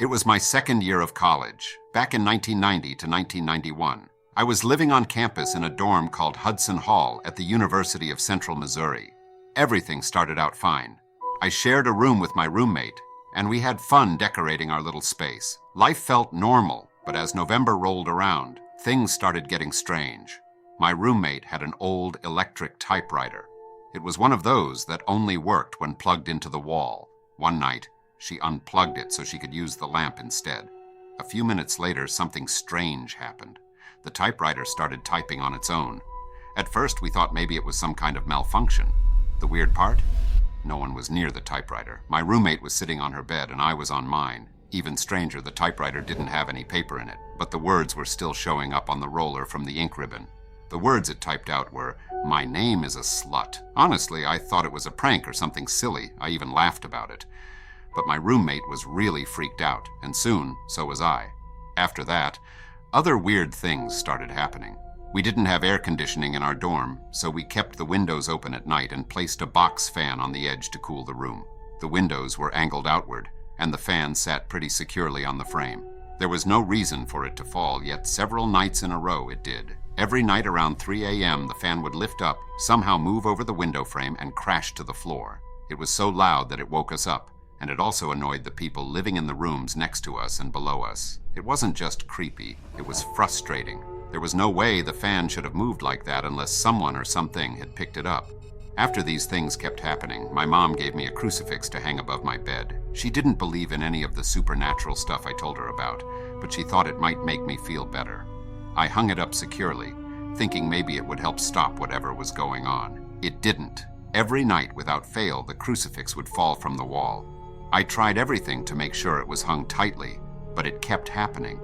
It was my second year of college, back in 1990 to 1991. I was living on campus in a dorm called Hudson Hall at the University of Central Missouri. Everything started out fine. I shared a room with my roommate, and we had fun decorating our little space. Life felt normal, but as November rolled around, things started getting strange. My roommate had an old electric typewriter. It was one of those that only worked when plugged into the wall. One night, she unplugged it so she could use the lamp instead. A few minutes later, something strange happened. The typewriter started typing on its own. At first, we thought maybe it was some kind of malfunction. The weird part? No one was near the typewriter. My roommate was sitting on her bed and I was on mine. Even stranger, the typewriter didn't have any paper in it, but the words were still showing up on the roller from the ink ribbon. The words it typed out were, "My name is a slut." Honestly, I thought it was a prank or something silly. I even laughed about it. But my roommate was really freaked out, and soon, so was I. After that, other weird things started happening. We didn't have air conditioning in our dorm, so we kept the windows open at night and placed a box fan on the edge to cool the room. The windows were angled outward, and the fan sat pretty securely on the frame. There was no reason for it to fall, yet several nights in a row it did. Every night around 3 a.m., the fan would lift up, somehow move over the window frame, and crash to the floor. It was so loud that it woke us up, and it also annoyed the people living in the rooms next to us and below us. It wasn't just creepy, it was frustrating. There was no way the fan should have moved like that unless someone or something had picked it up. After these things kept happening, my mom gave me a crucifix to hang above my bed. She didn't believe in any of the supernatural stuff I told her about, but she thought it might make me feel better. I hung it up securely, thinking maybe it would help stop whatever was going on. It didn't. Every night, without fail, the crucifix would fall from the wall. I tried everything to make sure it was hung tightly, but it kept happening.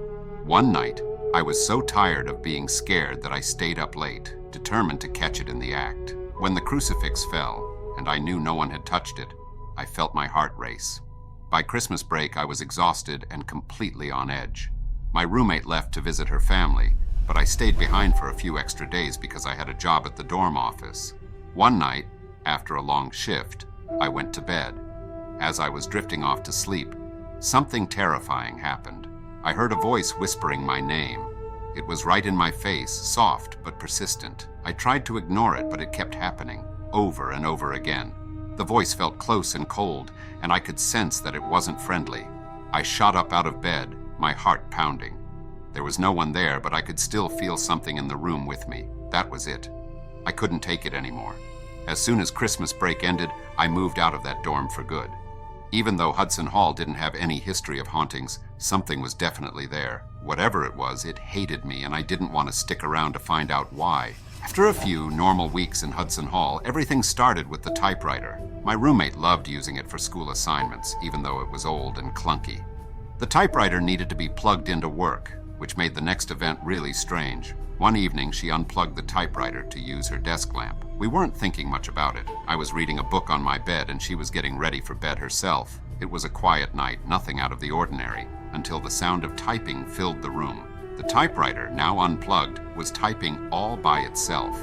One night, I was so tired of being scared that I stayed up late, determined to catch it in the act. When the crucifix fell, and I knew no one had touched it, I felt my heart race. By Christmas break, I was exhausted and completely on edge. My roommate left to visit her family, but I stayed behind for a few extra days because I had a job at the dorm office. One night, after a long shift, I went to bed. As I was drifting off to sleep, something terrifying happened. I heard a voice whispering my name. It was right in my face, soft but persistent. I tried to ignore it, but it kept happening, over and over again. The voice felt close and cold, and I could sense that it wasn't friendly. I shot up out of bed, my heart pounding. There was no one there, but I could still feel something in the room with me. That was it. I couldn't take it anymore. As soon as Christmas break ended, I moved out of that dorm for good. Even though Hudson Hall didn't have any history of hauntings, something was definitely there. Whatever it was, it hated me, and I didn't want to stick around to find out why. After a few normal weeks in Hudson Hall, everything started with the typewriter. My roommate loved using it for school assignments, even though it was old and clunky. The typewriter needed to be plugged into work, which made the next event really strange. One evening, she unplugged the typewriter to use her desk lamp. We weren't thinking much about it. I was reading a book on my bed and she was getting ready for bed herself. It was a quiet night, nothing out of the ordinary, until the sound of typing filled the room. The typewriter, now unplugged, was typing all by itself.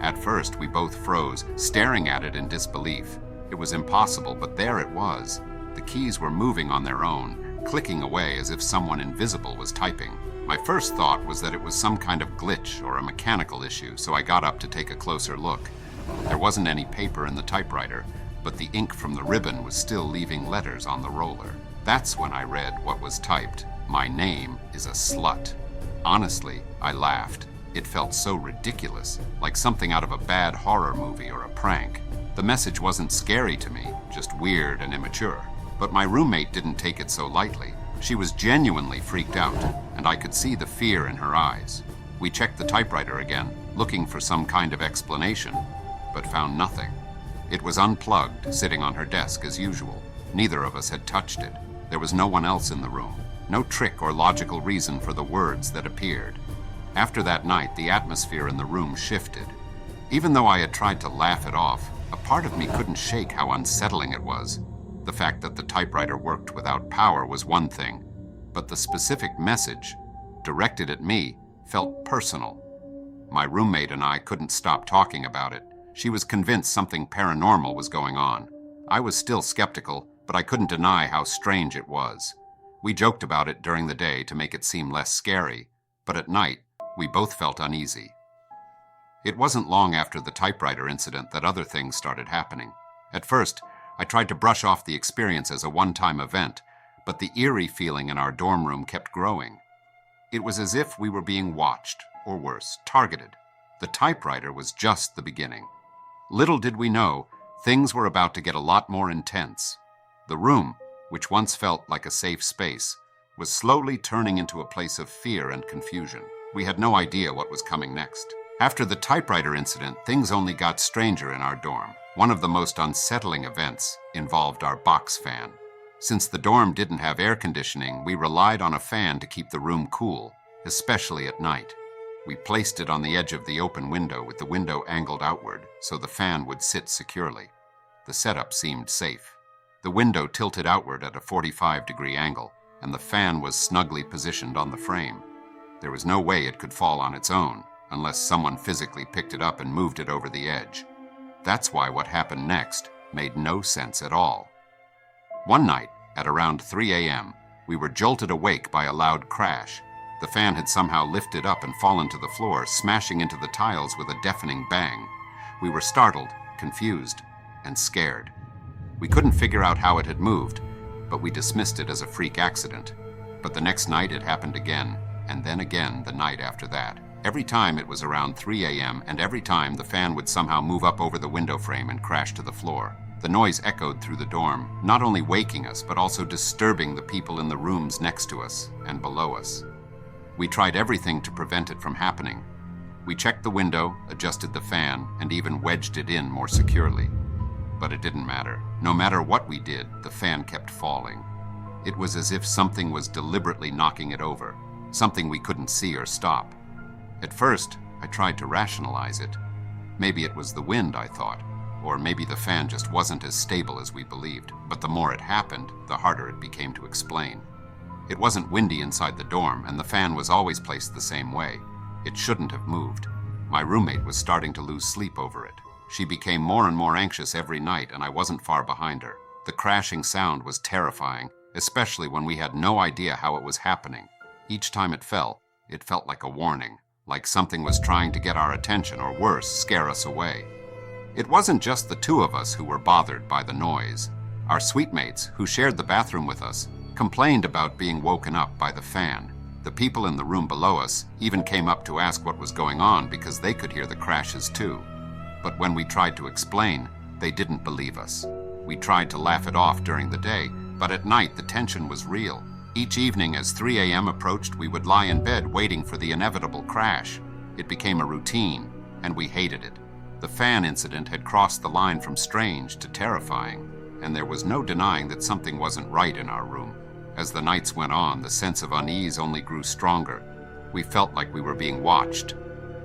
At first, we both froze, staring at it in disbelief. It was impossible, but there it was. The keys were moving on their own, clicking away as if someone invisible was typing. My first thought was that it was some kind of glitch or a mechanical issue, so I got up to take a closer look. There wasn't any paper in the typewriter, but the ink from the ribbon was still leaving letters on the roller. That's when I read what was typed. My name is a slut. Honestly, I laughed. It felt so ridiculous, like something out of a bad horror movie or a prank. The message wasn't scary to me, just weird and immature. But my roommate didn't take it so lightly. She was genuinely freaked out, and I could see the fear in her eyes. We checked the typewriter again, looking for some kind of explanation, but found nothing. It was unplugged, sitting on her desk as usual. Neither of us had touched it. There was no one else in the room. No trick or logical reason for the words that appeared. After that night, the atmosphere in the room shifted. Even though I had tried to laugh it off, a part of me couldn't shake how unsettling it was. The fact that the typewriter worked without power was one thing, but the specific message, directed at me, felt personal. My roommate and I couldn't stop talking about it. She was convinced something paranormal was going on. I was still skeptical, but I couldn't deny how strange it was. We joked about it during the day to make it seem less scary, but at night, we both felt uneasy. It wasn't long after the typewriter incident that other things started happening. At first, I tried to brush off the experience as a one-time event, but the eerie feeling in our dorm room kept growing. It was as if we were being watched, or worse, targeted. The typewriter was just the beginning. Little did we know, things were about to get a lot more intense. The room, which once felt like a safe space, was slowly turning into a place of fear and confusion. We had no idea what was coming next. After the typewriter incident, things only got stranger in our dorm. One of the most unsettling events involved our box fan. Since the dorm didn't have air conditioning, we relied on a fan to keep the room cool, especially at night. We placed it on the edge of the open window with the window angled outward so the fan would sit securely. The setup seemed safe. The window tilted outward at a 45-degree angle, and the fan was snugly positioned on the frame. There was no way it could fall on its own, unless someone physically picked it up and moved it over the edge. That's why what happened next made no sense at all. One night, at around 3 a.m., we were jolted awake by a loud crash. The fan had somehow lifted up and fallen to the floor, smashing into the tiles with a deafening bang. We were startled, confused, and scared. We couldn't figure out how it had moved, but we dismissed it as a freak accident. But the next night it happened again, and then again the night after that. Every time it was around 3 a.m., and every time the fan would somehow move up over the window frame and crash to the floor. The noise echoed through the dorm, not only waking us, but also disturbing the people in the rooms next to us and below us. We tried everything to prevent it from happening. We checked the window, adjusted the fan, and even wedged it in more securely. But it didn't matter. No matter what we did, the fan kept falling. It was as if something was deliberately knocking it over, something we couldn't see or stop. At first, I tried to rationalize it. Maybe it was the wind, I thought, or maybe the fan just wasn't as stable as we believed. But the more it happened, the harder it became to explain. It wasn't windy inside the dorm, and the fan was always placed the same way. It shouldn't have moved. My roommate was starting to lose sleep over it. She became more and more anxious every night, and I wasn't far behind her. The crashing sound was terrifying, especially when we had no idea how it was happening. Each time it felt like a warning, like something was trying to get our attention, or worse, scare us away. It wasn't just the two of us who were bothered by the noise. Our suite mates, who shared the bathroom with us, complained about being woken up by the fan. The people in the room below us even came up to ask what was going on because they could hear the crashes too. But when we tried to explain, they didn't believe us. We tried to laugh it off during the day, but at night the tension was real. Each evening as 3 a.m. approached, we would lie in bed waiting for the inevitable crash. It became a routine, and we hated it. The fan incident had crossed the line from strange to terrifying, and there was no denying that something wasn't right in our room. As the nights went on, the sense of unease only grew stronger. We felt like we were being watched,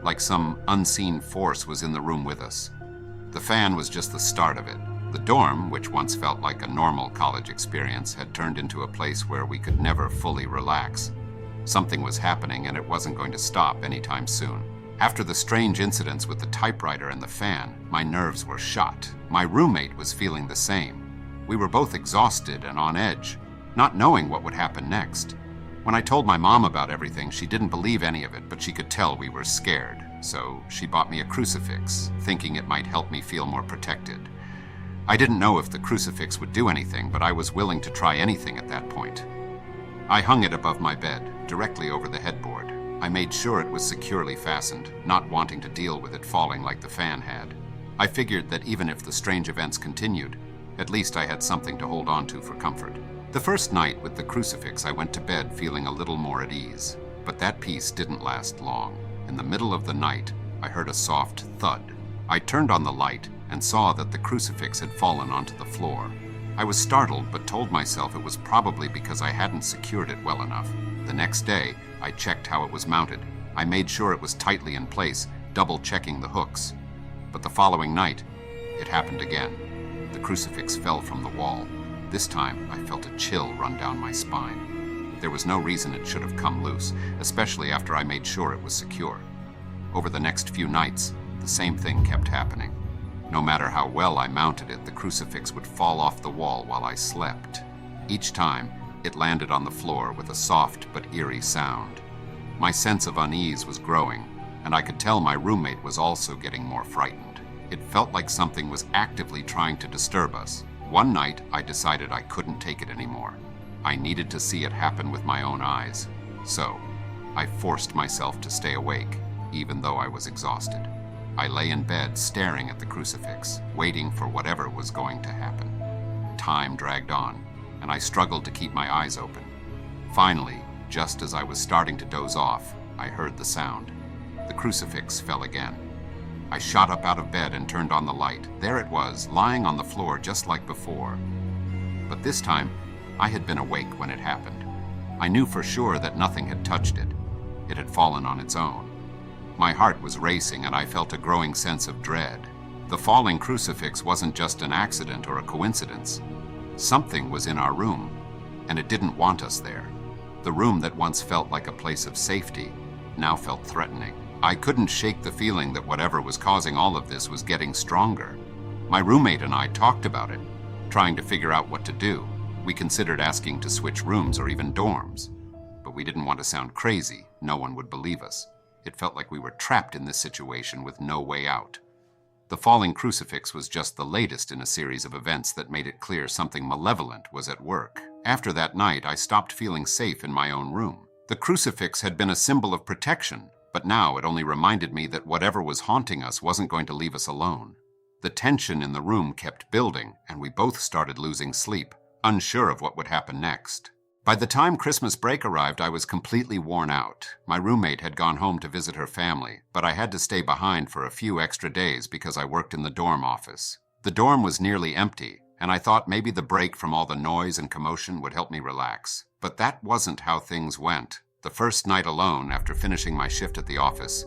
like some unseen force was in the room with us. The fan was just the start of it. The dorm, which once felt like a normal college experience, had turned into a place where we could never fully relax. Something was happening, and it wasn't going to stop anytime soon. After the strange incidents with the typewriter and the fan, my nerves were shot. My roommate was feeling the same. We were both exhausted and on edge, not knowing what would happen next. When I told my mom about everything, she didn't believe any of it, but she could tell we were scared. So she bought me a crucifix, thinking it might help me feel more protected. I didn't know if the crucifix would do anything, but I was willing to try anything at that point. I hung it above my bed, directly over the headboard. I made sure it was securely fastened, not wanting to deal with it falling like the fan had. I figured that even if the strange events continued, at least I had something to hold on to for comfort. The first night with the crucifix, I went to bed feeling a little more at ease. But that peace didn't last long. In the middle of the night, I heard a soft thud. I turned on the light and saw that the crucifix had fallen onto the floor. I was startled, but told myself it was probably because I hadn't secured it well enough. The next day, I checked how it was mounted. I made sure it was tightly in place, double-checking the hooks. But the following night, it happened again. The crucifix fell from the wall. This time, I felt a chill run down my spine. There was no reason it should have come loose, especially after I made sure it was secure. Over the next few nights, the same thing kept happening. No matter how well I mounted it, the crucifix would fall off the wall while I slept. Each time, It landed on the floor with a soft but eerie sound. My sense of unease was growing, and I could tell my roommate was also getting more frightened. It felt like something was actively trying to disturb us. One night, I decided I couldn't take it anymore. I needed to see it happen with my own eyes. So, I forced myself to stay awake, even though I was exhausted. I lay in bed staring at the crucifix, waiting for whatever was going to happen. Time dragged on, and I struggled to keep my eyes open. Finally, just as I was starting to doze off, I heard the sound. The crucifix fell again. I shot up out of bed and turned on the light. There it was, lying on the floor just like before. But this time, I had been awake when it happened. I knew for sure that nothing had touched it. It had fallen on its own. My heart was racing and I felt a growing sense of dread. The falling crucifix wasn't just an accident or a coincidence. Something was in our room, and it didn't want us there. The room that once felt like a place of safety now felt threatening. I couldn't shake the feeling that whatever was causing all of this was getting stronger. My roommate and I talked about it, trying to figure out what to do. We considered asking to switch rooms or even dorms, but we didn't want to sound crazy. No one would believe us. It felt like we were trapped in this situation with no way out. The falling crucifix was just the latest in a series of events that made it clear something malevolent was at work. After that night, I stopped feeling safe in my own room. The crucifix had been a symbol of protection, but now it only reminded me that whatever was haunting us wasn't going to leave us alone. The tension in the room kept building, and we both started losing sleep, unsure of what would happen next. By the time Christmas break arrived, I was completely worn out. My roommate had gone home to visit her family, but I had to stay behind for a few extra days because I worked in the dorm office. The dorm was nearly empty, and I thought maybe the break from all the noise and commotion would help me relax. But that wasn't how things went. The first night alone, after finishing my shift at the office,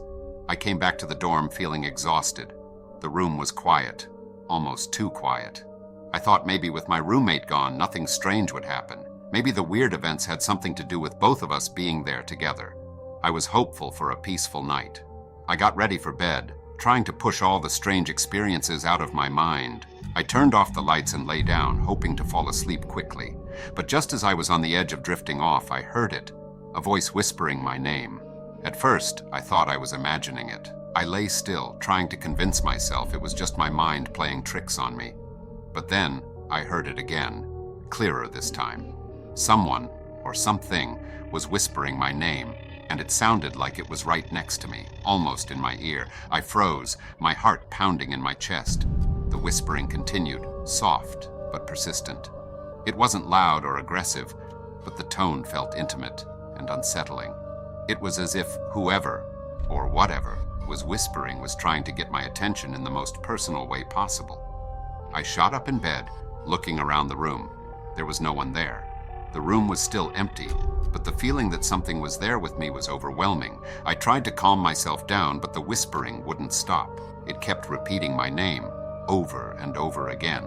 I came back to the dorm feeling exhausted. The room was quiet, almost too quiet. I thought maybe with my roommate gone, nothing strange would happen. Maybe the weird events had something to do with both of us being there together. I was hopeful for a peaceful night. I got ready for bed, trying to push all the strange experiences out of my mind. I turned off the lights and lay down, hoping to fall asleep quickly. But just as I was on the edge of drifting off, I heard it, a voice whispering my name. At first, I thought I was imagining it. I lay still, trying to convince myself it was just my mind playing tricks on me. But then, I heard it again, clearer this time. Someone, or something, was whispering my name, and it sounded like it was right next to me, almost in my ear. I froze, my heart pounding in my chest. The whispering continued, soft but persistent. It wasn't loud or aggressive, but the tone felt intimate and unsettling. It was as if whoever, or whatever, was whispering was trying to get my attention in the most personal way possible. I shot up in bed, looking around the room. There was no one there. The room was still empty, but the feeling that something was there with me was overwhelming. I tried to calm myself down, but the whispering wouldn't stop. It kept repeating my name, over and over again.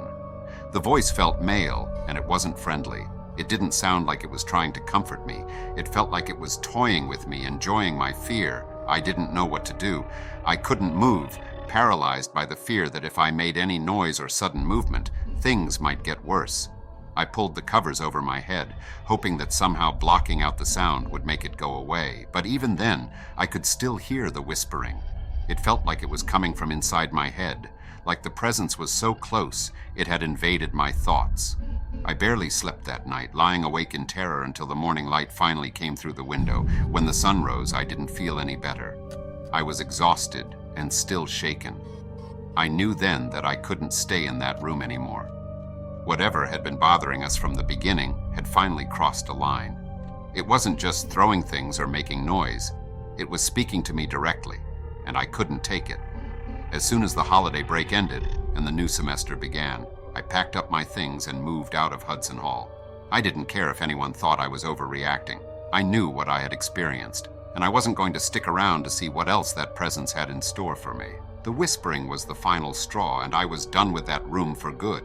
The voice felt male, and it wasn't friendly. It didn't sound like it was trying to comfort me. It felt like it was toying with me, enjoying my fear. I didn't know what to do. I couldn't move, paralyzed by the fear that if I made any noise or sudden movement, things might get worse. I pulled the covers over my head, hoping that somehow blocking out the sound would make it go away. But even then, I could still hear the whispering. It felt like it was coming from inside my head, like the presence was so close, it had invaded my thoughts. I barely slept that night, lying awake in terror until the morning light finally came through the window. When the sun rose, I didn't feel any better. I was exhausted and still shaken. I knew then that I couldn't stay in that room anymore. Whatever had been bothering us from the beginning had finally crossed a line. It wasn't just throwing things or making noise. It was speaking to me directly, and I couldn't take it. As soon as the holiday break ended and the new semester began, I packed up my things and moved out of Hudson Hall. I didn't care if anyone thought I was overreacting. I knew what I had experienced, and I wasn't going to stick around to see what else that presence had in store for me. The whispering was the final straw, and I was done with that room for good.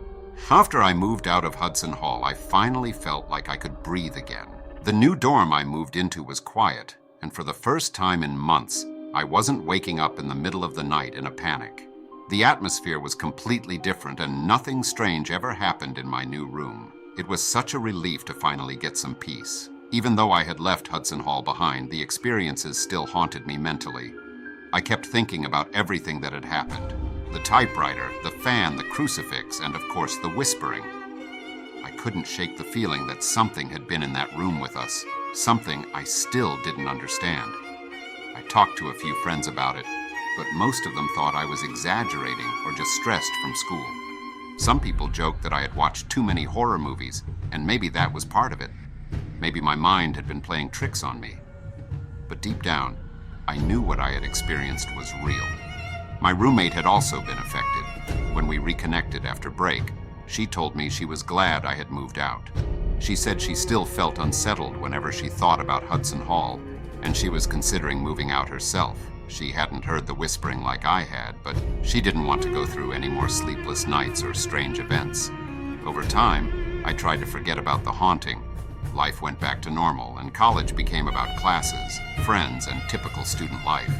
After I moved out of Hudson Hall, I finally felt like I could breathe again. The new dorm I moved into was quiet, and for the first time in months, I wasn't waking up in the middle of the night in a panic. The atmosphere was completely different, and nothing strange ever happened in my new room. It was such a relief to finally get some peace. Even though I had left Hudson Hall behind, the experiences still haunted me mentally. I kept thinking about everything that had happened. The typewriter, the fan, the crucifix, and of course the whispering. I couldn't shake the feeling that something had been in that room with us, something I still didn't understand. I talked to a few friends about it, but most of them thought I was exaggerating or just stressed from school. Some people joked that I had watched too many horror movies, and maybe that was part of it. Maybe my mind had been playing tricks on me. But deep down, I knew what I had experienced was real. My roommate had also been affected. When we reconnected after break, she told me she was glad I had moved out. She said she still felt unsettled whenever she thought about Hudson Hall, and she was considering moving out herself. She hadn't heard the whispering like I had, but she didn't want to go through any more sleepless nights or strange events. Over time, I tried to forget about the haunting. Life went back to normal, and college became about classes, friends, and typical student life.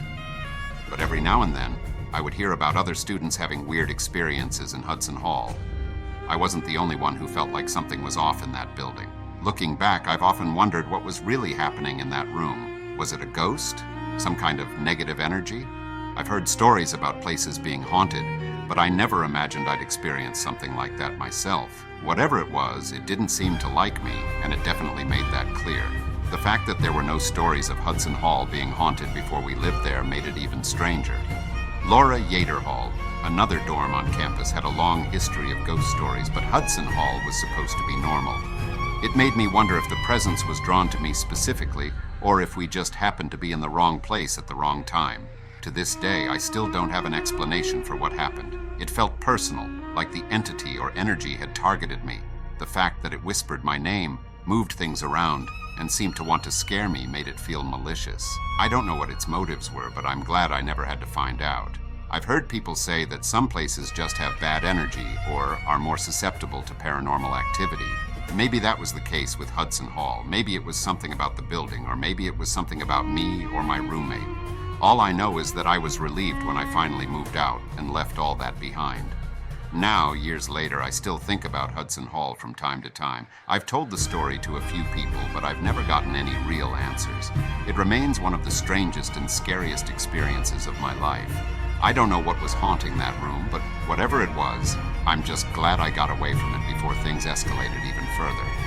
But every now and then, I would hear about other students having weird experiences in Hudson Hall. I wasn't the only one who felt like something was off in that building. Looking back, I've often wondered what was really happening in that room. Was it a ghost? Some kind of negative energy? I've heard stories about places being haunted, but I never imagined I'd experience something like that myself. Whatever it was, it didn't seem to like me, and it definitely made that clear. The fact that there were no stories of Hudson Hall being haunted before we lived there made it even stranger. Laura Yater Hall, another dorm on campus, had a long history of ghost stories, but Hudson Hall was supposed to be normal. It made me wonder if the presence was drawn to me specifically, or if we just happened to be in the wrong place at the wrong time. To this day, I still don't have an explanation for what happened. It felt personal, like the entity or energy had targeted me. The fact that it whispered my name, moved things around, and seemed to want to scare me made it feel malicious. I don't know what its motives were, but I'm glad I never had to find out. I've heard people say that some places just have bad energy or are more susceptible to paranormal activity. Maybe that was the case with Hudson Hall. Maybe it was something about the building, or maybe it was something about me or my roommate. All I know is that I was relieved when I finally moved out and left all that behind. Now, years later, I still think about Hudson Hall from time to time. I've told the story to a few people, but I've never gotten any real answers. It remains one of the strangest and scariest experiences of my life. I don't know what was haunting that room, but whatever it was, I'm just glad I got away from it before things escalated even further.